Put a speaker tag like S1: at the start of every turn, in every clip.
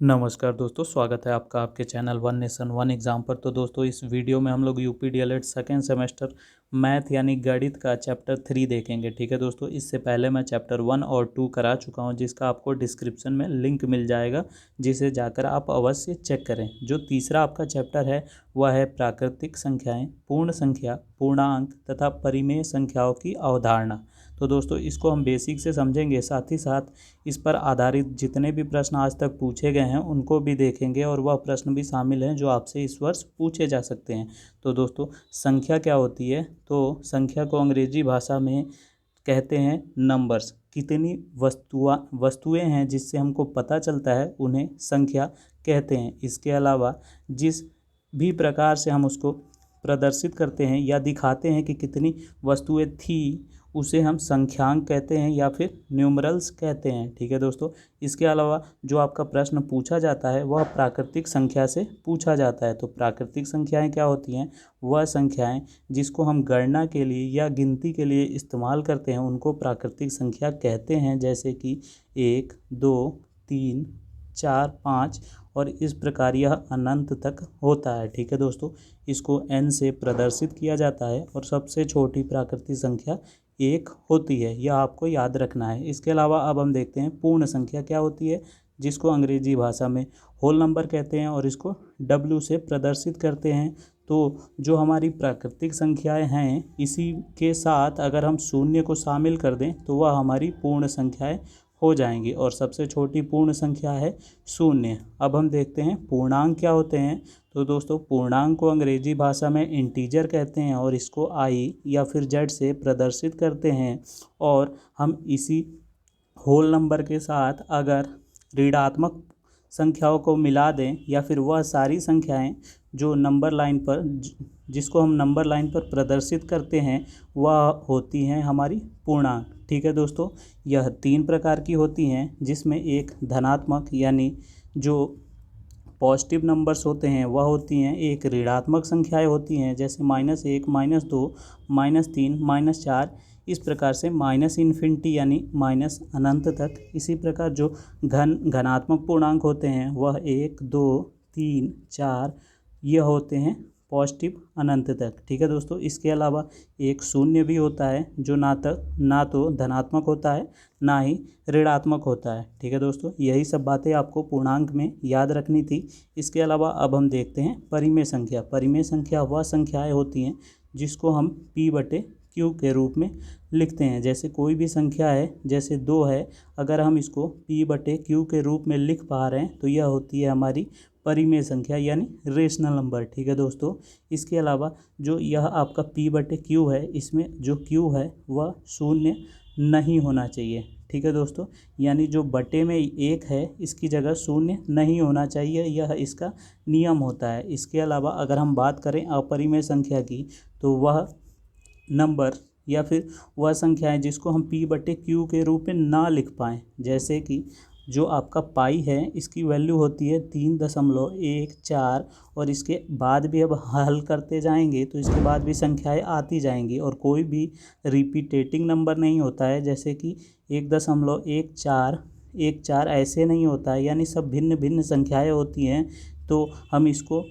S1: नमस्कार दोस्तों, स्वागत है आपका आपके channel one nation one exam पर। तो दोस्तों, इस वीडियो में हम लोग UP DElEd second semester math यानी गणित का चैप्टर 3 देखेंगे। ठीक है दोस्तों, इससे पहले मैं चैप्टर 1 और 2 करा चुका हूं, जिसका आपको डिस्क्रिप्शन में लिंक मिल जाएगा, जिसे जाकर आप अवश्य चेक करें। जो तीसरा आपका चैप्टर है वह है प्राकृतिक संख्याएँ, पूर्ण संख्या, पूर्णांक तथा परिमेय संख्याओं की अवधारणा। तो दोस्तों, इसको हम बेसिक से समझेंगे, साथ ही साथ इस पर आधारित जितने भी प्रश्न आज तक पूछे गए हैं उनको भी देखेंगे, और वह प्रश्न भी शामिल हैं जो आपसे इस वर्ष पूछे जा सकते हैं। तो दोस्तों, संख्या क्या होती है? तो संख्या को अंग्रेजी भाषा में कहते हैं नंबर्स। कितनी वस्तुएं हैं जिससे हमको पता चलता है, उन्हें संख्या कहते हैं। इसके अलावा जिस भी प्रकार से हम उसको प्रदर्शित करते हैं या दिखाते हैं कि कितनी वस्तुएं थी, उसे हम संख्यांक कहते हैं या फिर न्यूमरल्स कहते हैं। ठीक है दोस्तों, इसके अलावा जो आपका प्रश्न पूछा जाता है वह प्राकृतिक संख्या से पूछा जाता है। तो प्राकृतिक संख्याएं क्या होती हैं? वह संख्याएं जिसको हम गणना के लिए या गिनती के लिए इस्तेमाल करते हैं, उनको प्राकृतिक संख्या कहते हैं। जैसे कि 1, 2, 3, 4, 5 और इस प्रकार यह अनंत तक होता है। ठीक है दोस्तों, इसको n से प्रदर्शित किया जाता है और सबसे छोटी प्राकृतिक संख्या 1 होती है। यह आपको याद रखना है। इसके अलावा अब हम देखते हैं पूर्ण संख्या क्या होती है, जिसको अंग्रेजी भाषा में होल नंबर कहते हैं और इसको W से प्रदर्शित करते हैं। तो जो हमारी प्राकृतिक संख्याएं हैं, इसी के साथ अगर हम शून्य को शामिल कर दें तो वह हमारी पूर्ण संख्याएं हो जाएंगी, और सबसे छोटी पूर्ण संख्या है शून्य। अब हम देखते हैं पूर्णांक क्या होते हैं। तो दोस्तों, पूर्णांक को अंग्रेजी भाषा में इंटीजर कहते हैं और इसको आई या फिर जेड से प्रदर्शित करते हैं। और हम इसी होल नंबर के साथ अगर ऋणात्मक संख्याओं को मिला दें या फिर वह सारी संख्याएं जो नंबर लाइन पर जिसको हम नंबर लाइन पर प्रदर्शित करते हैं, वह होती हैं हमारी पूर्णांक। ठीक है दोस्तों, यह 3 प्रकार की होती हैं, जिसमें एक धनात्मक यानी जो पॉजिटिव नंबर्स होते हैं वह होती हैं, एक ऋणात्मक संख्याएं होती हैं जैसे -1, -2, -3, -4, इस प्रकार से माइनस इन्फिनिटी यानी माइनस अनंत तक। इसी प्रकार जो घनात्मक पूर्णांक होते हैं वह 1, 2, 3, 4 ये होते हैं पॉजिटिव अनंत तक। ठीक है दोस्तों, इसके अलावा एक शून्य भी होता है जो ना तो धनात्मक होता है ना ही ऋणात्मक होता है। ठीक है दोस्तों, यही सब बातें आपको पूर्णांक में याद रखनी थी। इसके अलावा अब हम देखते हैं परिमेय संख्या। परिमेय संख्या वह संख्याएं होती हैं जिसको हम P/Q के रूप में लिखते हैं। जैसे कोई भी संख्या है, जैसे 2 है, अगर हम इसको P/Q के रूप में लिख पा रहे हैं तो यह होती है हमारी परिमेय संख्या यानी रेशनल नंबर। ठीक है दोस्तों, इसके अलावा जो यह आपका P/Q है, इसमें जो Q है वह शून्य नहीं होना चाहिए। ठीक है दोस्तों, यानी जो बटे में 1 है इसकी जगह शून्य नहीं होना चाहिए, यह इसका नियम होता है। इसके अलावा अगर हम बात करें अपरिमेय संख्या की, तो वह नंबर या फिर वह संख्या है जिसको हम P/Q के रूप में ना लिख पाएँ। जैसे कि जो आपका पाई है, इसकी वैल्यू होती है 3.14, और इसके बाद भी अब हल करते जाएंगे तो इसके बाद भी संख्याएं आती जाएंगी, और कोई भी रिपीटेटिंग नंबर नहीं होता है। जैसे कि 1.14, 1.4 ऐसे नहीं होता है, यानी सब भिन्न भिन्न संख्याएं होती हैं। तो हम इसको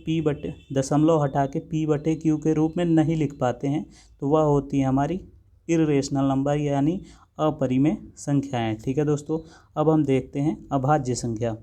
S1: दशमलव हटा के P/Q के रूप में नहीं लिख पाते हैं, तो वह होती है हमारी इर्रेशनल नंबर यानी अपरिमेय संख्याएं। ठीक है दोस्तों, अब हम देखते हैं अभाज्य संख्या।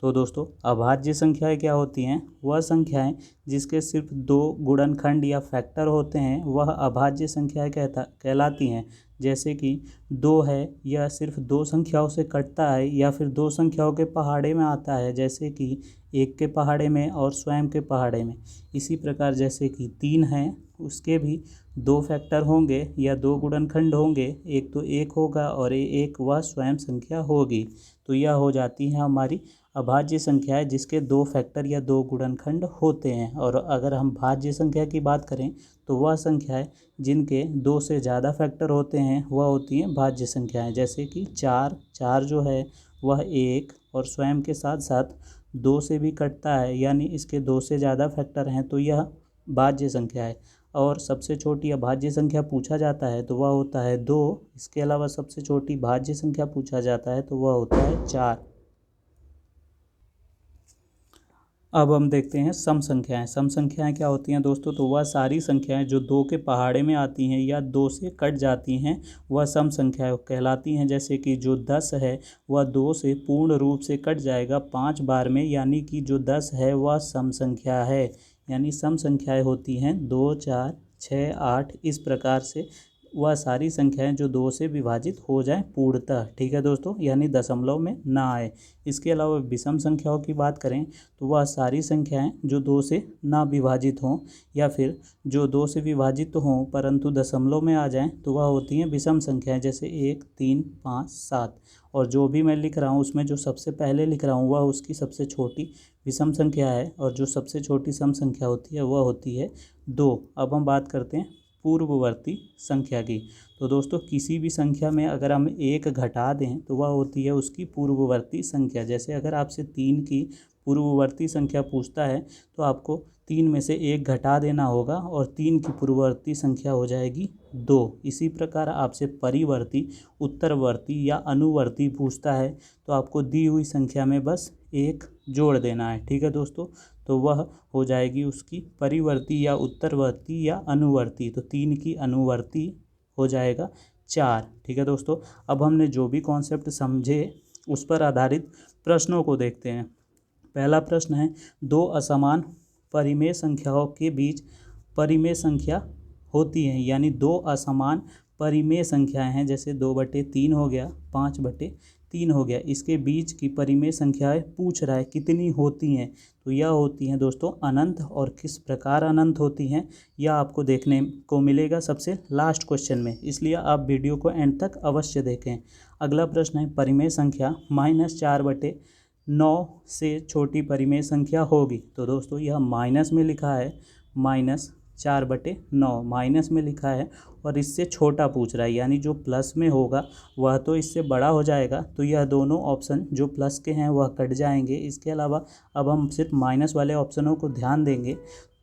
S1: तो दोस्तों, अभाज्य संख्याएं क्या होती हैं? वह संख्याएं जिसके सिर्फ 2 गुणनखंड या फैक्टर होते हैं वह अभाज्य संख्याएं कहलाती हैं। जैसे कि 2 है, यह सिर्फ 2 संख्याओं से कटता है या फिर 2 संख्याओं के पहाड़े में आता है, जैसे कि 1 के पहाड़े में और स्वयं के पहाड़े में। इसी प्रकार जैसे कि 3 है, उसके भी 2 फैक्टर होंगे या 2 गुणनखंड होंगे, एक तो 1 होगा और एक वह स्वयं संख्या होगी। तो यह हो जाती है हमारी अभाज्य संख्या है जिसके 2 फैक्टर या 2 गुणनखंड होते हैं। और अगर हम भाज्य संख्या की बात करें तो वह संख्याएं जिनके 2 से ज़्यादा फैक्टर होते हैं वह होती हैं भाज्य संख्याएं। जैसे कि 4 जो है वह 1 और स्वयं के साथ साथ 2 से भी कटता है, यानी इसके 2 से ज़्यादा फैक्टर हैं, तो यह भाज्य संख्या है। और सबसे छोटी अभाज्य संख्या पूछा जाता है तो वह होता है 2। इसके अलावा सबसे छोटी भाज्य संख्या पूछा जाता है तो वह होता है 4। अब हम देखते हैं सम संख्याएं। सम संख्याएं क्या होती हैं दोस्तों? तो वह सारी संख्याएं जो 2 के पहाड़े में आती हैं या 2 से कट जाती हैं वह सम संख्याएं कहलाती हैं। जैसे कि जो 10 है वह 2 से पूर्ण रूप से कट जाएगा 5 बार में, यानी कि जो 10 है वह सम संख्या है। यानी सम संख्याएं होती हैं 2, 4, 6, 8, इस प्रकार से वह सारी संख्याएं जो 2 से विभाजित हो जाएं पूर्णतः। ठीक है दोस्तों, यानी दशमलव में ना आए। इसके अलावा विषम संख्याओं की बात करें तो वह सारी संख्याएं जो 2 से ना विभाजित हों या फिर जो 2 से विभाजित तो हों परंतु दशमलव में आ जाएं तो वह होती हैं विषम संख्याएं। जैसे 1, 3, 5, 7। और जो भी मैं लिख रहा हूँ उसमें जो सबसे पहले लिख रहा हूँ वह उसकी सबसे छोटी विषम संख्या है और जो सबसे छोटी सम संख्या होती है वह होती है 2। अब हम बात करते हैं पूर्ववर्ती संख्या की। तो दोस्तों किसी भी संख्या में अगर हम 1 घटा दें तो वह होती है उसकी पूर्ववर्ती संख्या। जैसे अगर आपसे 3 की पूर्ववर्ती संख्या पूछता है तो आपको 3 में से 1 घटा देना होगा और 3 की पूर्ववर्ती संख्या हो जाएगी 2। इसी प्रकार आपसे परिवर्ती, उत्तरवर्ती या अनुवर्ती पूछता है तो आपको दी हुई संख्या में बस 1 जोड़ देना है। ठीक है दोस्तों, तो वह हो जाएगी उसकी परिवर्ती या उत्तरवर्ती या अनुवर्ती। तो 3 की अनुवर्ती हो जाएगा 4। ठीक है दोस्तों, अब हमने जो भी कॉन्सेप्ट समझे उस पर आधारित प्रश्नों को देखते हैं। पहला प्रश्न है, 2 असमान परिमेय संख्याओं के बीच परिमेय संख्या होती है। यानी 2 असमान परिमेय संख्याएं हैं, जैसे 2/3 हो गया, 5/3 हो गया, इसके बीच की परिमेय संख्याएं पूछ रहा है कितनी होती हैं। तो यह होती हैं दोस्तों अनंत। और किस प्रकार अनंत होती हैं यह आपको देखने को मिलेगा सबसे लास्ट क्वेश्चन में, इसलिए आप वीडियो को एंड तक अवश्य देखें। अगला प्रश्न है, परिमेय संख्या -4/9 से छोटी परिमेय संख्या होगी। तो दोस्तों यह माइनस में लिखा है, -4/9 माइनस में लिखा है और इससे छोटा पूछ रहा है, यानी जो प्लस में होगा वह तो इससे बड़ा हो जाएगा। तो यह दोनों ऑप्शन जो प्लस के हैं वह कट जाएंगे। इसके अलावा अब हम सिर्फ माइनस वाले ऑप्शनों को ध्यान देंगे।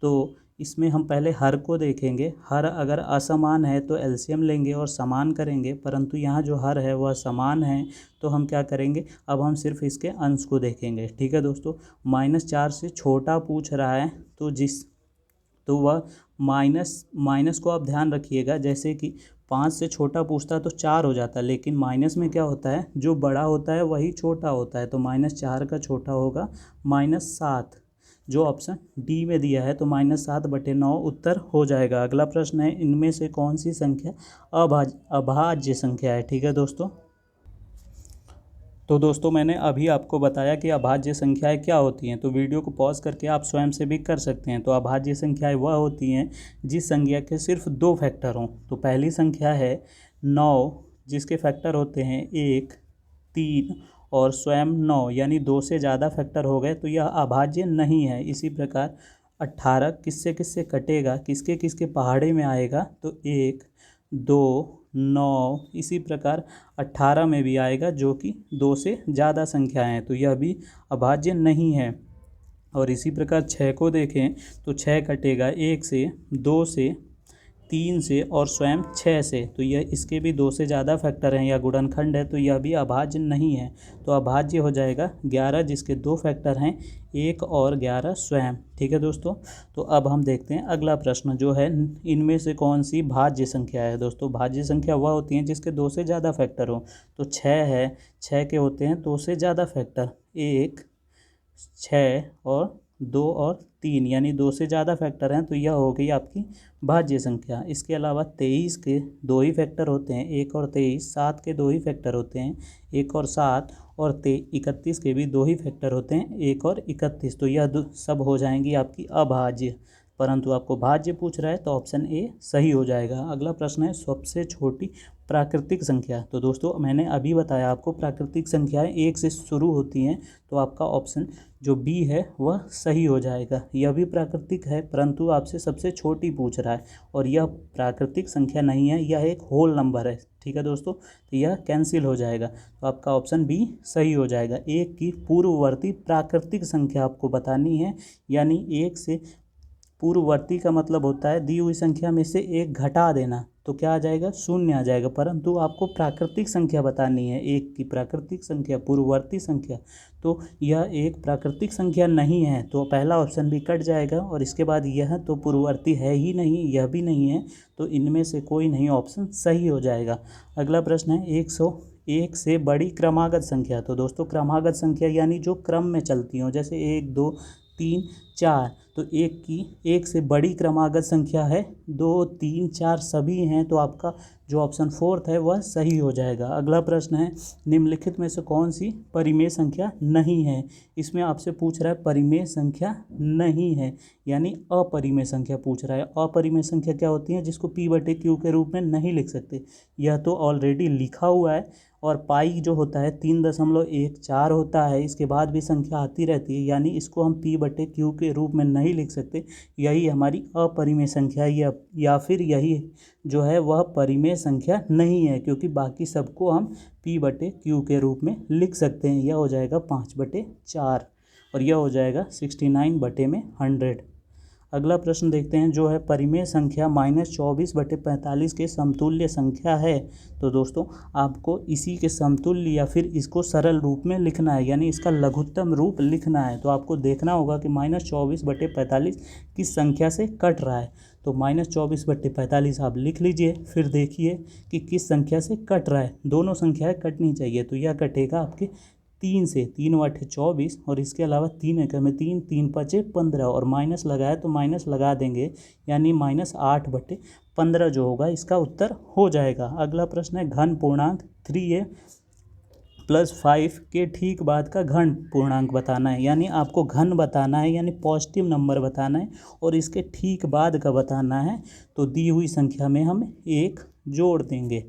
S1: तो इसमें हम पहले हर को देखेंगे। हर अगर असमान है तो एलसीएम लेंगे और समान करेंगे, परंतु यहाँ जो हर है वह समान है तो हम क्या करेंगे, अब हम सिर्फ इसके अंश को देखेंगे। ठीक है दोस्तों, -4 से छोटा पूछ रहा है तो वह माइनस को आप ध्यान रखिएगा। जैसे कि 5 से छोटा पूछता तो 4 हो जाता, लेकिन माइनस में क्या होता है, जो बड़ा होता है वही छोटा होता है। तो -4 का छोटा होगा -7, जो ऑप्शन डी में दिया है। तो -7/9 उत्तर हो जाएगा। अगला प्रश्न है, इनमें से कौन सी संख्या अभाज्य संख्या है। ठीक है दोस्तों, तो दोस्तों मैंने अभी आपको बताया कि अभाज्य संख्याएं क्या होती हैं, तो वीडियो को पॉज करके आप स्वयं से भी कर सकते हैं। तो अभाज्य संख्याएं वह होती हैं जिस संख्या के सिर्फ 2 फैक्टर हों। तो पहली संख्या है 9, जिसके फैक्टर होते हैं 1, 3 और स्वयं 9, यानी 2 से ज़्यादा फैक्टर हो गए तो यह अभाज्य नहीं है। इसी प्रकार 18 किससे किससे कटेगा, किसके किसके पहाड़े में आएगा, तो 1, 2, 9, इसी प्रकार 18 में भी आएगा जो कि 2 से ज़्यादा संख्याएं हैं, तो यह भी अभाज्य नहीं है। और इसी प्रकार 6 को देखें तो 6 कटेगा 1 से, 2 से, 3 से और स्वयं 6 से। तो यह इसके भी 2 से ज़्यादा फैक्टर हैं या गुणनखंड है, तो यह भी अभाज्य नहीं है। तो अभाज्य हो जाएगा 11, जिसके 2 फैक्टर हैं 1 और 11 स्वयं। ठीक है दोस्तों, तो अब हम देखते हैं अगला प्रश्न जो है, इनमें से कौन सी भाज्य संख्या है। दोस्तों भाज्य संख्या वह होती हैं जिसके 2 से ज़्यादा फैक्टर हो। तो 6 है, 6 के होते हैं 2 से ज़्यादा फैक्टर, 1, 6 और 2 और 3, यानी 2 से ज़्यादा फैक्टर हैं, तो यह हो गई आपकी भाज्य संख्या। इसके अलावा 23 के 2 ही फैक्टर होते हैं, 1 और 23, 7 के 2 ही फैक्टर होते हैं, 1 और 7, और 31 के भी 2 ही फैक्टर होते हैं, 1 और 31। तो यह सब हो जाएंगी आपकी अभाज्य, परंतु आपको भाज्य पूछ रहा है तो ऑप्शन ए सही हो जाएगा। अगला प्रश्न है, सबसे छोटी प्राकृतिक संख्या। तो दोस्तों मैंने अभी बताया आपको प्राकृतिक संख्याएं 1 से शुरू होती हैं, तो आपका ऑप्शन जो बी है वह सही हो जाएगा। यह भी प्राकृतिक है परंतु आपसे सबसे छोटी पूछ रहा है और यह प्राकृतिक संख्या नहीं है, यह एक होल नंबर है। ठीक है दोस्तों, तो यह कैंसिल हो जाएगा, तो आपका ऑप्शन बी सही हो जाएगा। 1 की पूर्ववर्ती प्राकृतिक संख्या आपको बतानी है, यानी 1 से पूर्ववर्ती का मतलब होता है दी हुई संख्या में से एक घटा देना, तो क्या आ जाएगा, शून्य आ जाएगा। परंतु आपको प्राकृतिक संख्या बतानी है, एक की प्राकृतिक संख्या, पूर्ववर्ती संख्या, तो यह एक प्राकृतिक संख्या नहीं है, तो पहला ऑप्शन भी कट जाएगा। और इसके बाद यह तो पूर्ववर्ती है ही नहीं, यह भी नहीं है, तो इनमें से कोई नहीं ऑप्शन सही हो जाएगा। अगला प्रश्न है 101 से बड़ी क्रमागत संख्या। तो दोस्तों क्रमागत संख्या यानी जो क्रम में चलती हो, जैसे 1 2 3 4, तो एक से बड़ी क्रमागत संख्या है 2 3 4 सभी हैं, तो आपका जो ऑप्शन फोर्थ है वह सही हो जाएगा। अगला प्रश्न है निम्नलिखित में से कौन सी परिमेय संख्या नहीं है। इसमें आपसे पूछ रहा है परिमेय संख्या नहीं है, यानी अपरिमेय संख्या पूछ रहा है। अपरिमेय संख्या क्या होती है, जिसको p/q के रूप में नहीं लिख सकते, यह तो ऑलरेडी लिखा हुआ है। और पाई जो होता है 3.14 होता है, इसके बाद भी संख्या आती रहती है, यानी इसको हम p/q के रूप में नहीं लिख सकते। यही हमारी अपरिमेय संख्या है, या फिर यही जो है वह परिमेय संख्या नहीं है, क्योंकि बाकी सबको हम p/q के रूप में लिख सकते हैं। यह हो जाएगा 5/4 और यह हो जाएगा 69/100। अगला प्रश्न देखते हैं, जो है परिमेय संख्या -24/45 के समतुल्य संख्या है। तो दोस्तों आपको इसी के समतुल्य या फिर इसको सरल रूप में लिखना है, यानी इसका लघुत्तम रूप लिखना है। तो आपको देखना होगा कि -24/45 किस संख्या से कट रहा है। तो -24/45 आप लिख लीजिए, फिर देखिए कि किस संख्या से कट रहा है। दोनों संख्याएं कटनी चाहिए, तो यह कटेगा आपके 3 से, 3/24 और इसके अलावा 3 एकम में 3, 3×5 = 15 और माइनस लगाया तो माइनस लगा देंगे, यानी -8/15 जो होगा इसका उत्तर हो जाएगा। अगला प्रश्न है घन पूर्णांक 3a + 5 के ठीक बाद का घन पूर्णांक बताना है, यानी आपको घन बताना है, यानी पॉजिटिव नंबर बताना है और इसके ठीक बाद का बताना है। तो दी हुई संख्या में हम 1 जोड़ देंगे,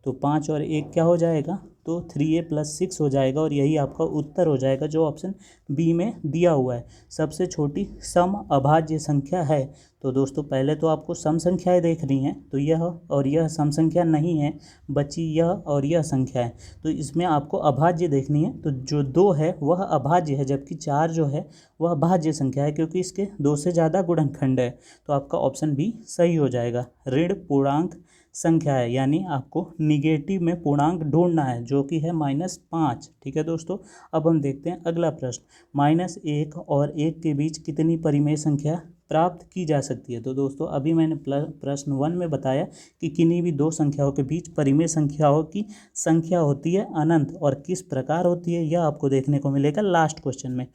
S1: तो 5 और 1 क्या हो जाएगा, तो 3a + 6 हो जाएगा और यही आपका उत्तर हो जाएगा जो ऑप्शन बी में दिया हुआ है। सबसे छोटी सम अभाज्य संख्या है। तो दोस्तों पहले तो आपको सम संख्याएं देखनी है, तो यह और यह सम संख्या नहीं है, बची यह और यह संख्या है। तो इसमें आपको अभाज्य देखनी है, तो जो 2 है वह अभाज्य है, जबकि 4 जो है वह भाज्य संख्या है, क्योंकि इसके 2 से ज़्यादा गुणनखंड है। तो आपका ऑप्शन बी सही हो जाएगा। ऋण पूर्णांक संख्या है, यानी आपको निगेटिव में पूर्णांक ढूंढना है, जो कि है -5। ठीक है दोस्तों, अब हम देखते हैं अगला प्रश्न। -1 और 1 के बीच कितनी परिमेय संख्या प्राप्त की जा सकती है। तो दोस्तों अभी मैंने प्रश्न 1 में बताया कि किन्हीं भी दो संख्याओं के बीच परिमेय संख्याओं की संख्या होती है अनंत, और किस प्रकार होती है यह आपको देखने को मिलेगा लास्ट क्वेश्चन में।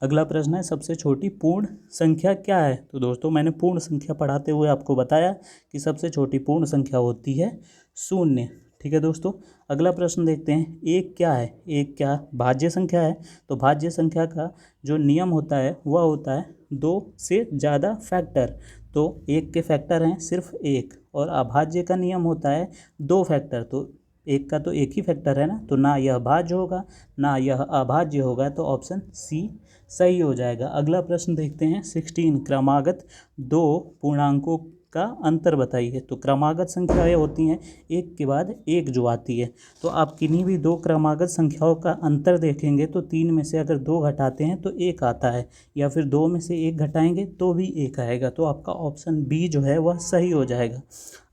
S1: अगला प्रश्न है सबसे छोटी पूर्ण संख्या क्या है। तो दोस्तों मैंने पूर्ण संख्या पढ़ाते हुए आपको बताया कि सबसे छोटी पूर्ण संख्या होती है 0। ठीक है दोस्तों, अगला प्रश्न देखते हैं, एक क्या है। एक क्या भाज्य संख्या है। तो भाज्य संख्या का जो नियम होता है वह होता है 2 से ज़्यादा फैक्टर। तो 1 के फैक्टर हैं सिर्फ 1, और अभाज्य का नियम होता है 2 फैक्टर। तो 1 का तो 1 ही फैक्टर है ना, तो ना यह भाज्य होगा ना यह अभाज्य होगा, तो ऑप्शन सी सही हो जाएगा। अगला प्रश्न देखते हैं 16, क्रमागत 2 पूर्णांकों का अंतर बताइए। तो क्रमागत संख्याएं होती हैं एक के बाद एक जो आती है, तो आप किन्हीं भी दो क्रमागत संख्याओं का अंतर देखेंगे तो 3 में से अगर 2 घटाते हैं तो 1 आता है, या फिर 2 में से 1 घटाएंगे तो भी 1 आएगा। तो आपका ऑप्शन बी जो है वह सही हो जाएगा।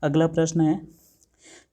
S1: अगला प्रश्न है,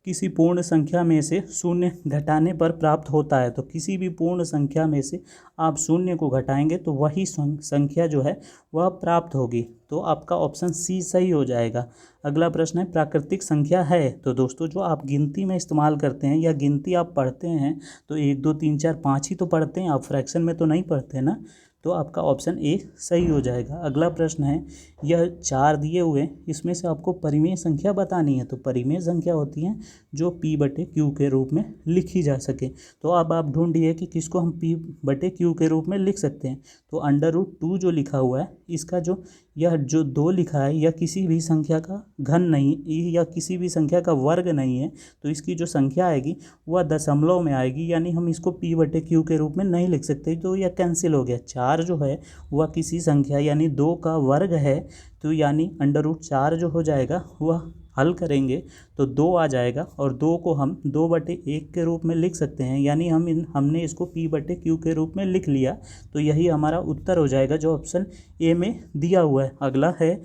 S1: किसी पूर्ण संख्या में से 0 घटाने पर प्राप्त होता है। तो किसी भी पूर्ण संख्या में से आप 0 को घटाएंगे तो वही संख्या जो है वह प्राप्त होगी। तो आपका ऑप्शन सी सही हो जाएगा। अगला प्रश्न है, प्राकृतिक संख्या है। तो दोस्तों जो आप गिनती में इस्तेमाल करते हैं या गिनती आप पढ़ते हैं तो 1 2 3 4 5 ही तो पढ़ते हैं, आप फ्रैक्शन में तो नहीं पढ़ते ना। तो आपका ऑप्शन ए सही हो जाएगा। अगला प्रश्न है, यह 4 दिए हुए, इसमें से आपको परिमेय संख्या बतानी है। तो परिमेय संख्या होती हैं जो p/q के रूप में लिखी जा सके। तो अब आप ढूंढिए कि किसको हम p/q के रूप में लिख सकते हैं। तो √2 जो लिखा हुआ है, इसका जो यह जो 2 लिखा है यह किसी भी संख्या का घन नहीं, या किसी भी संख्या का वर्ग नहीं है, तो इसकी जो संख्या आएगी वह दशमलव में आएगी, यानी हम इसको p/q के रूप में नहीं लिख सकते, तो यह कैंसिल हो गया। 4 जो है वह किसी संख्या यानी 2 का वर्ग है, तो यानी √4 जो हो जाएगा वह हल करेंगे तो 2 आ जाएगा और 2 को हम 2/1 के रूप में लिख सकते हैं, यानी हमने इसको p/q के रूप में लिख लिया। तो यही हमारा उत्तर हो जाएगा जो ऑप्शन ए में दिया हुआ है। अगला है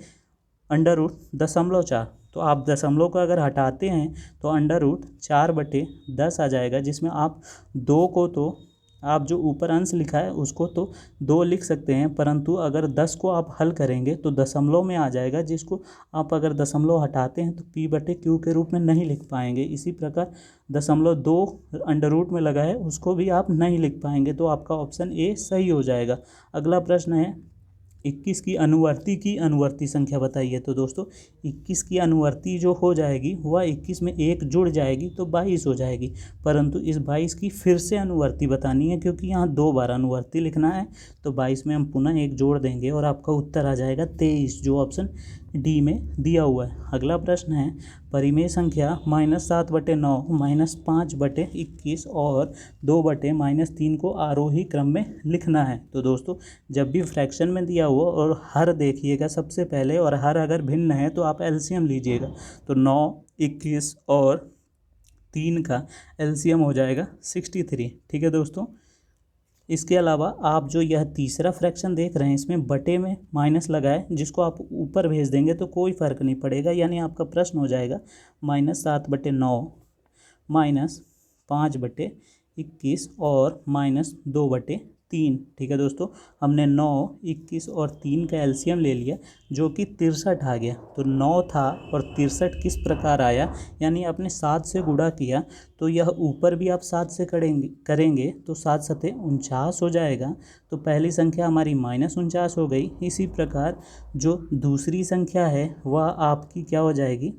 S1: √0.4। तो आप दशमलव को अगर हटाते हैं तो √4/10 आ जाएगा, जिसमें आप 2 को तो आप जो ऊपर अंश लिखा है उसको तो 2 लिख सकते हैं, परंतु अगर 10 को आप हल करेंगे तो दशमलव में आ जाएगा, जिसको आप अगर दशमलव हटाते हैं तो p/q के रूप में नहीं लिख पाएंगे। इसी प्रकार दशमलव 2 अंडर रूट में लगा है उसको भी आप नहीं लिख पाएंगे। तो आपका ऑप्शन ए सही हो जाएगा। अगला प्रश्न है 21 की अनुवर्ती संख्या बताइए। तो दोस्तों 21 की अनुवर्ती जो हो जाएगी वह 21 में 1 जुड़ जाएगी तो 22 हो जाएगी, परंतु इस 22 की फिर से अनुवर्ती बतानी है क्योंकि यहाँ 2 बार अनुवर्ती लिखना है। तो 22 में हम पुनः 1 जोड़ देंगे और आपका उत्तर आ जाएगा 23, जो ऑप्शन डी में दिया हुआ है। अगला प्रश्न है परिमेय संख्या -7/9 -5/21 और 2/-3 को आरोही क्रम में लिखना है। तो दोस्तों जब भी फ्रैक्शन में दिया हुआ और हर देखिएगा सबसे पहले, और हर अगर भिन्न है तो आप एलसीएम लीजिएगा। तो 9, 21 और 3 का एलसीएम हो जाएगा 63। ठीक है दोस्तों। इसके अलावा आप जो यह तीसरा फ्रैक्शन देख रहे हैं इसमें बटे में माइनस लगा है, जिसको आप ऊपर भेज देंगे तो कोई फ़र्क नहीं पड़ेगा, यानी आपका प्रश्न हो जाएगा -7/9 -5/21 और -2/3। ठीक है दोस्तों, हमने 9, 21 और 3 का एलसीएम ले लिया जो कि 63 आ गया। तो 9 था और 63 किस प्रकार आया, यानी आपने 7 से गुणा किया तो यह ऊपर भी आप 7 से करेंगे तो 7 7 49 हो जाएगा। तो पहली संख्या हमारी -49 हो गई। इसी प्रकार जो दूसरी संख्या है वह आपकी क्या हो जाएगी,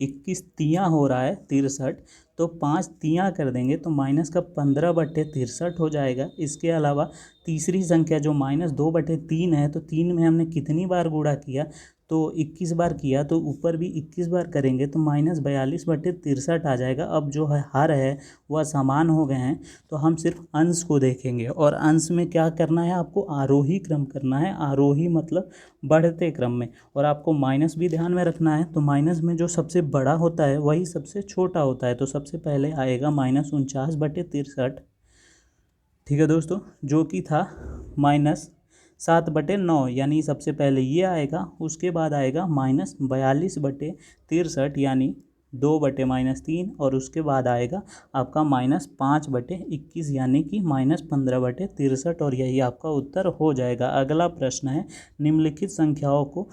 S1: 21 तियाँ हो रहा है 63, तो 5 तियाँ कर देंगे तो -15/63 हो जाएगा। इसके अलावा तीसरी संख्या जो -2/3 है, तो 3 में हमने कितनी बार गुणा किया, तो 21 बार किया, तो ऊपर भी 21 बार करेंगे तो -42/63 आ जाएगा। अब जो है हर है वह समान हो गए हैं, तो हम सिर्फ अंश को देखेंगे और अंश में क्या करना है, आपको आरोही क्रम करना है। आरोही मतलब बढ़ते क्रम में, और आपको माइनस भी ध्यान में रखना है। तो माइनस में जो सबसे बड़ा होता है वही सबसे छोटा होता है। तो सबसे पहले आएगा -49/63। ठीक है दोस्तों, जो कि था -7/9, यानी सबसे पहले ये आएगा, उसके बाद आएगा -42/63 यानी 2/-3, और उसके बाद आएगा आपका -5/21 यानी कि -15/63, और यही आपका उत्तर हो जाएगा। अगला प्रश्न है निम्नलिखित संख्याओं को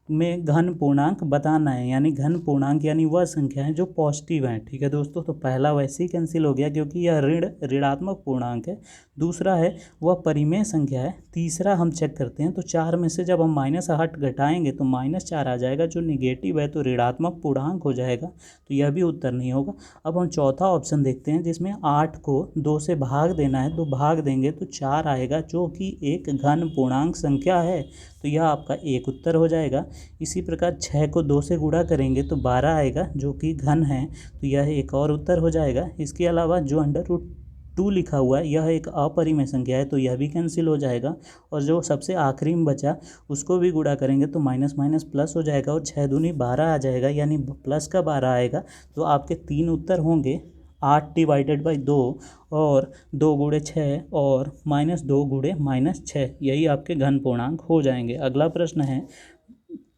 S1: में घन पूर्णांक बताना है, यानी घन पूर्णांक यानी वह संख्या है जो पॉजिटिव है। ठीक है दोस्तों, तो पहला वैसे ही कैंसिल हो गया क्योंकि यह ऋणात्मक पूर्णांक है। दूसरा है वह परिमेय संख्या है। तीसरा हम चेक करते हैं तो 4 में से जब हम -8 घटाएंगे तो -4 आ जाएगा, जो निगेटिव है तो ऋणात्मक पूर्णांक हो जाएगा, तो यह भी उत्तर नहीं होगा। अब हम चौथा ऑप्शन देखते हैं जिसमें 8 को 2 से भाग देना है, तो भाग देंगे तो 4 आएगा, जो कि एक घन पूर्णांक संख्या है, तो यह आपका एक उत्तर हो जाएगा। इसी प्रकार 6 को 2 से गुणा करेंगे तो 12 आएगा, जो कि घन है, तो यह एक और उत्तर हो जाएगा। इसके अलावा जो √2 लिखा हुआ है यह एक अपरिमेय संख्या है, तो यह भी कैंसिल हो जाएगा। और जो सबसे आखिरी में बचा उसको भी गुणा करेंगे तो माइनस माइनस प्लस हो जाएगा, और 6 दूनी 12 आ जाएगा, यानी प्लस का 12 आएगा। तो आपके 3 उत्तर होंगे 8/2 और 2 × 6 और -2 × -6, यही आपके घन पूर्णांक हो जाएंगे। अगला प्रश्न है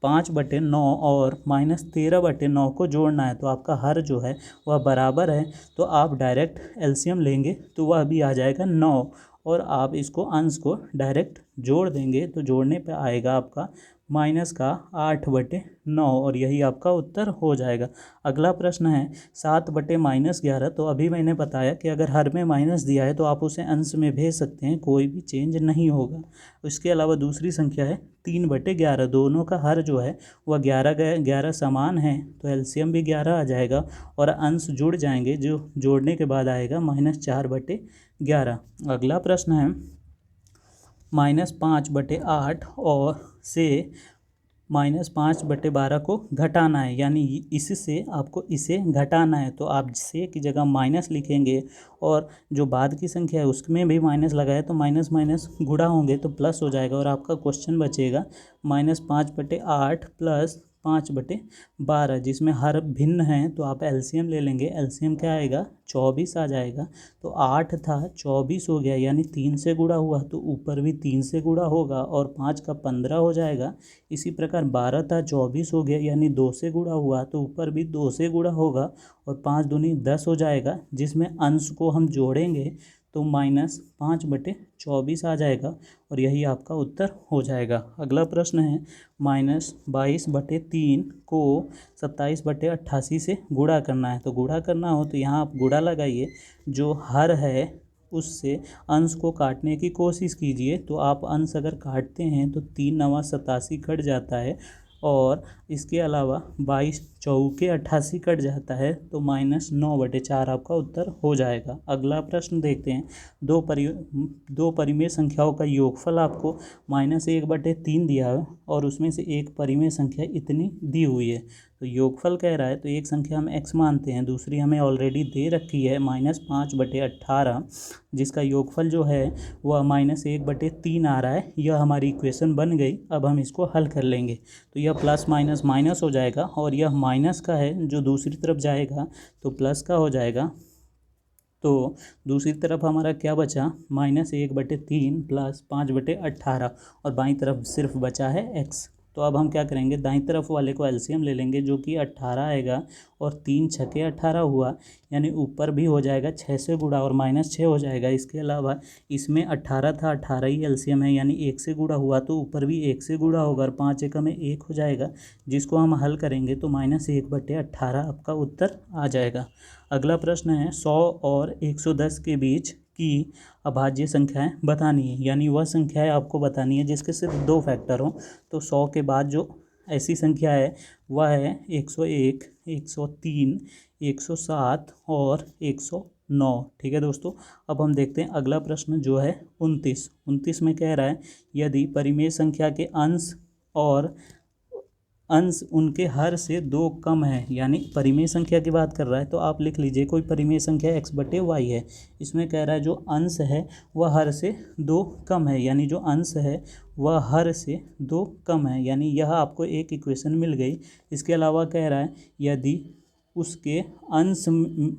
S1: 5/9 और -13/9 को जोड़ना है, तो आपका हर जो है वह बराबर है, तो आप डायरेक्ट एलसीएम लेंगे तो वह भी आ जाएगा 9, और आप इसको अंश को डायरेक्ट जोड़ देंगे तो जोड़ने पे आएगा आपका -8/9, और यही आपका उत्तर हो जाएगा। अगला प्रश्न है 7/-11, तो अभी मैंने बताया कि अगर हर में माइनस दिया है तो आप उसे अंश में भेज सकते हैं, कोई भी चेंज नहीं होगा। इसके अलावा दूसरी संख्या है 3/11, दोनों का हर जो है वह 11 समान है, तो एलसीएम भी 11 आ जाएगा, और अंश जुड़ जाएंगे, जो जोड़ने के बाद आएगा -4/11। अगला प्रश्न है -5/8 और से -5/12 को घटाना है, यानी इससे आपको इसे घटाना है, तो आप से की जगह माइनस लिखेंगे, और जो बाद की संख्या है उसमें भी माइनस लगाए तो माइनस माइनस गुणा होंगे तो प्लस हो जाएगा, और आपका क्वेश्चन बचेगा -5/8 + 5/12, जिसमें हर भिन्न है तो आप एलसीएम ले लेंगे। एलसीएम क्या आएगा, 24 आ जाएगा। तो 8 था 24 हो गया, यानी 3 से गुणा हुआ तो ऊपर भी 3 से गुणा होगा और 5 का 15 हो जाएगा। इसी प्रकार 12 था 24 हो गया, यानी 2 से गुणा हुआ तो ऊपर भी 2 से गुणा होगा और 5 दूनी 10 हो जाएगा, जिसमें अंश को हम जोड़ेंगे तो -5/24 आ जाएगा और यही आपका उत्तर हो जाएगा। अगला प्रश्न है, -22/3 को 27/88 से गुणा करना है। तो गुणा करना हो तो यहाँ आप गुणा लगाइए, जो हर है उससे अंश को काटने की कोशिश कीजिए। तो आप अंश अगर काटते हैं तो 3 9 87 कट जाता है और इसके अलावा 22 चौके 88 कट जाता है, तो -9/4 आपका उत्तर हो जाएगा। अगला प्रश्न देखते हैं, दो परिमेय संख्याओं का योगफल आपको -1/3 दिया है और उसमें से एक परिमेय संख्या इतनी दी हुई है। तो योगफल कह रहा है तो एक संख्या हम x मानते हैं, दूसरी हमें ऑलरेडी दे रखी है -5/18, जिसका योगफल जो है वह -1/3 आ रहा है। यह हमारी इक्वेशन बन गई। अब हम इसको हल कर लेंगे तो यह प्लस माइनस माइनस हो जाएगा और यह माइनस का है जो दूसरी तरफ जाएगा तो प्लस का हो जाएगा। तो दूसरी तरफ हमारा क्या बचा, -1/3 प्लस 5/18 और बाईं तरफ सिर्फ बचा है x। तो अब हम क्या करेंगे, दाईं तरफ वाले को एलसीएम ले लेंगे जो कि 18 आएगा और 3 छके 18 हुआ, यानी ऊपर भी हो जाएगा 6 से गुणा और -6 हो जाएगा। इसके अलावा इसमें 18 था, 18 ही एलसीएम है, यानी 1 से गुणा हुआ तो ऊपर भी 1 से गुणा होगा और 5 एकम में 1 हो जाएगा, जिसको हम हल करेंगे तो -1/18 आपका उत्तर आ जाएगा। अगला प्रश्न है, 100 और 110 के बीच की अभाज्य संख्याएं बतानी है, यानी वह संख्याएं आपको बतानी है जिसके सिर्फ 2 फैक्टर हों। तो 100 के बाद जो ऐसी संख्या है वह है 101, 103, 107 और 109। ठीक है दोस्तों। अब हम देखते हैं अगला प्रश्न जो है 29 में कह रहा है, यदि परिमेय संख्या के अंश उनके हर से 2 कम है, यानी परिमेय संख्या की बात कर रहा है। तो आप लिख लीजिए कोई परिमेय संख्या x/y है, इसमें कह रहा है जो अंश है वह हर से 2 कम है, यानी जो अंश है वह हर से 2 कम है, यानी यह आपको एक इक्वेशन मिल गई। इसके अलावा कह रहा है यदि उसके अंश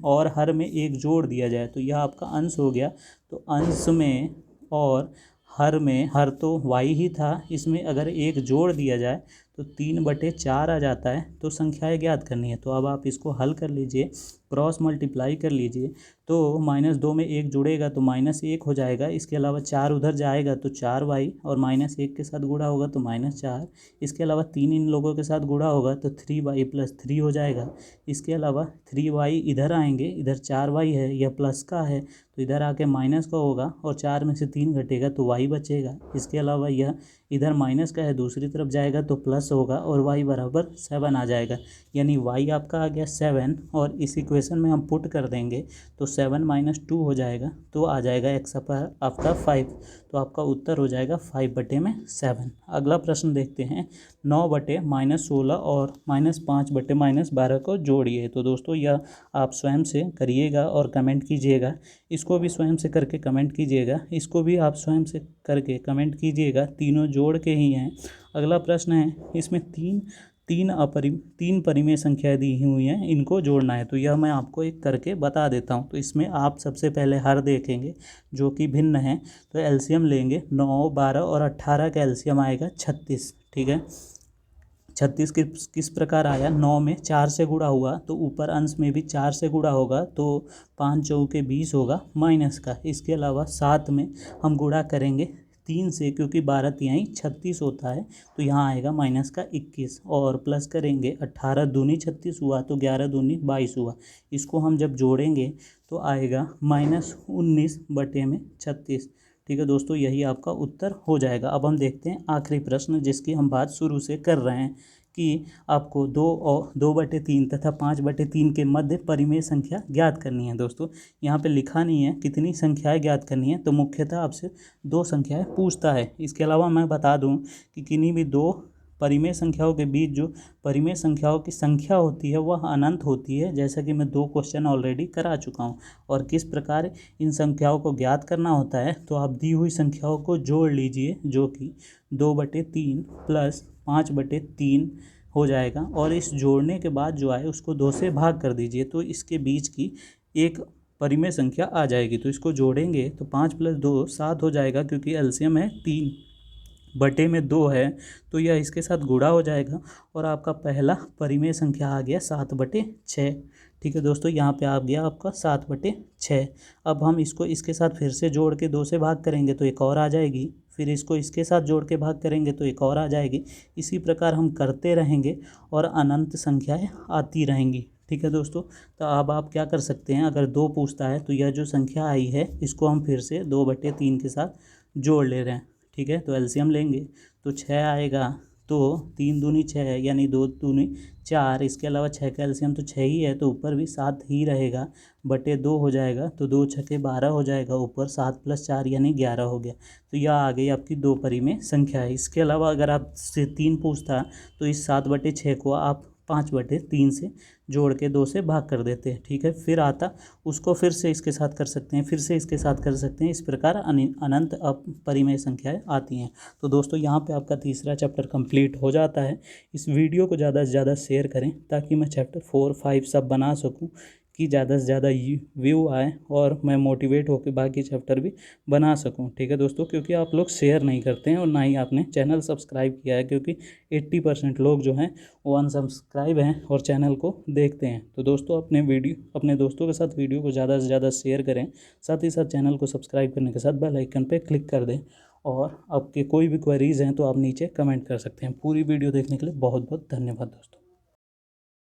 S1: और हर में 1 जोड़ दिया जाए, तो यह आपका अंश हो गया। तो अंश में और हर में, हर तो y ही था, इसमें अगर 1 जोड़ दिया जाए तो 3/4 आ जाता है। तो संख्याएं ज्ञात करनी है, तो अब आप इसको हल कर लीजिए, क्रॉस मल्टीप्लाई कर लीजिए। तो -2 में 1 जुड़ेगा तो -1 हो जाएगा। इसके अलावा 4 उधर जाएगा तो 4y और -1 के साथ गुणा होगा तो -4। इसके अलावा 3 इन लोगों के साथ गुणा होगा तो 3y + 3 हो जाएगा। इसके अलावा 3y इधर आएंगे, इधर 4y है, यह प्लस का है तो इधर आके माइनस का होगा और 4 में से 3 घटेगा तो y बचेगा। इसके अलावा यह इधर माइनस का है, दूसरी तरफ जाएगा तो प्लस होगा और y बराबर 7 आ जाएगा, यानी y आपका आ गया 7। और इस इक्वेशन में हम पुट कर देंगे तो 7 - 2 हो जाएगा, तो आ जाएगा x आपका 5। तो आपका उत्तर हो जाएगा 5/7। अगला प्रश्न देखते हैं, 9/-16 और -5/-12 को जोड़िए। तो दोस्तों यह आप स्वयं से करिएगा और कमेंट कीजिएगा, इसको भी स्वयं से करके कमेंट कीजिएगा, इसको भी आप स्वयं से करके कमेंट कीजिएगा, तीनों जोड़ के ही हैं। अगला प्रश्न है, इसमें तीन परिमेय संख्याएं दी हुई हैं, इनको जोड़ना है। तो यह मैं आपको एक करके बता देता हूं। तो इसमें आप सबसे पहले हर देखेंगे जो कि भिन्न है, तो एलसीएम लेंगे। 9, 12 और 18 का एलसीएम आएगा 36। ठीक है, 36 किस प्रकार आया, 9 में 4 से गुणा हुआ तो ऊपर अंश में भी 4 से गुणा होगा तो 5 चौके 20 होगा माइनस का। इसके अलावा 7 में हम गुणा करेंगे 3 से, क्योंकि 12 तिहाई 36 होता है, तो यहाँ आएगा -21 और प्लस करेंगे 18 दूनी 36 हुआ तो 11 दूनी 22 हुआ। इसको हम जब जोड़ेंगे तो आएगा -19/36। ठीक है दोस्तों, यही आपका उत्तर हो जाएगा। अब हम देखते हैं आखिरी प्रश्न जिसकी हम बात शुरू से कर रहे हैं कि आपको 2/3 तथा 5/3 के मध्य परिमेय संख्या ज्ञात करनी है। दोस्तों यहाँ पे लिखा नहीं है कितनी संख्याएं ज्ञात करनी है, तो मुख्यतः आपसे 2 संख्याएं पूछता है। इसके अलावा मैं बता दूं कि किन्हीं भी 2 परिमेय संख्याओं के बीच जो परिमेय संख्याओं की संख्या होती है वह अनंत होती है, जैसा कि मैं 2 क्वेश्चन ऑलरेडी करा चुका हूं। और किस प्रकार इन संख्याओं को ज्ञात करना होता है, तो आप दी हुई संख्याओं को जोड़ लीजिए, जो कि 2/3 प्लस 5/3 हो जाएगा। और इस जोड़ने के बाद जो आए उसको 2 से भाग कर दीजिए, तो इसके बीच की एक परिमेय संख्या आ जाएगी। तो इसको जोड़ेंगे तो 5 + 2 7 हो जाएगा, क्योंकि एलसीएम है 3/2 है, तो यह इसके साथ गुणा हो जाएगा और आपका पहला परिमेय संख्या आ गया 7/6। ठीक है दोस्तों, यहाँ पे आ गया आपका 7/6। अब हम इसको इसके साथ फिर से जोड़ के 2 से भाग करेंगे तो एक और आ जाएगी, फिर इसको इसके साथ जोड़ के भाग करेंगे तो एक और आ जाएगी। इसी प्रकार हम करते रहेंगे और अनंत संख्याएं आती रहेंगी। ठीक है दोस्तों, तो अब आप क्या कर सकते हैं, अगर 2 पूछता है तो यह जो संख्या आई है इसको हम फिर से 2/3 के साथ जोड़ ले रहे हैं। ठीक है, तो एलसीएम लेंगे तो 6 आएगा, तो 3 दूनी 6 यानी 2 दूनी 4। इसके अलावा 6 का एलसीएम तो 6 ही है, तो ऊपर भी 7 ही रहेगा, बटे 2 हो जाएगा, तो 2 छके 12 हो जाएगा, ऊपर 7 + 4 यानी 11 हो गया। तो यह आ गई आपकी 2 परिमेय संख्या है। इसके अलावा अगर आपसे 3 पूछता तो इस 7/6 को आप 5/3 से जोड़ के 2 से भाग कर देते हैं। ठीक है, फिर आता उसको फिर से इसके साथ कर सकते हैं, फिर से इसके साथ कर सकते हैं। इस प्रकार अनंत परिमेय संख्याएं आती हैं। तो दोस्तों यहाँ पे आपका तीसरा चैप्टर कंप्लीट हो जाता है। इस वीडियो को ज़्यादा से ज़्यादा शेयर करें ताकि मैं चैप्टर 4, 5 सब बना सकूँ, कि ज़्यादा से ज़्यादा व्यू आए और मैं मोटिवेट होकर बाकी चैप्टर भी बना सकूं। ठीक है दोस्तों, क्योंकि आप लोग शेयर नहीं करते हैं और ना ही आपने चैनल सब्सक्राइब किया है, क्योंकि 80% लोग जो हैं वो अनसब्सक्राइब हैं और चैनल को देखते हैं। तो दोस्तों अपने दोस्तों के साथ वीडियो को ज़्यादा से ज़्यादा शेयर करें, साथ ही साथ चैनल को सब्सक्राइब करने के साथ बेल आइकन पर क्लिक कर दें। और आपके कोई भी क्वेरीज़ हैं तो आप नीचे कमेंट कर सकते हैं। पूरी वीडियो देखने के लिए बहुत बहुत धन्यवाद दोस्तों।